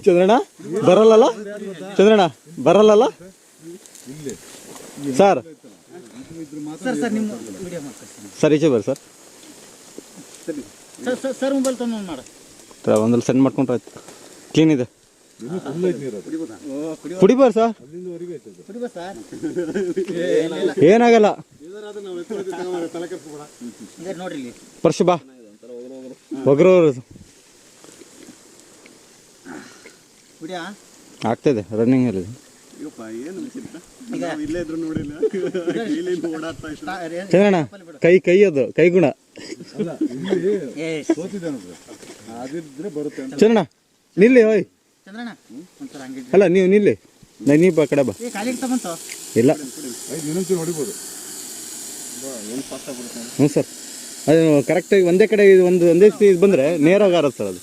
Chandranna ಬರಲ್ಲಲ್ಲ, Chandranna ಬರಲ್ಲಲ್ಲ sir. Sir ನಿಮ್ಮ video ಮಾಡ್ತೀನಿ sir ಈಚೆ ಬರ್ರಿ ಸರ್. ಸರ್ ಮೊಬೈಲ್ ತೊಗೊಂಡು ಮಾಡು. ಒಂದಲ್ಲಿ ಸೆಂಡ್ ಮಾಡ್ಕೊಂಡ್ರೆ ಆಯ್ತು. ಕ್ಲೀನ್ ಇದೆ, ಕುಡಿಬಾರ ಸರ್, ಏನಾಗಲ್ಲ. ನೋಡ್ರಿ ಪರ್ಶು ಬಾ ಒಗ್ರವ್ರು ಆಗ್ತಾಯಿದೆ ರನ್ನಿಂಗ್ ಅಲ್ಲಿ. ಚಂದ್ರಣ್ಣ ಕೈ ಅದು ಕೈ ಗುಣ. ಚಂದ್ರಣ್ಣ ನಿಲ್ಲಿ ಓಯ್, ಅಲ್ಲ ನೀವು ನಿಲ್ಲಿ, ನೀ ಬಾ ಕಡೆ ಬಾ. ಇಲ್ಲ ಹ್ಞೂ ಸರ್, ಅದು ಕರೆಕ್ಟಾಗಿ ಒಂದೇ ಕಡೆ ಒಂದೇ ಇದು ಬಂದರೆ ನೇರಾಗಿ ಆರತ್ತೆ ಸರ್ ಅದು.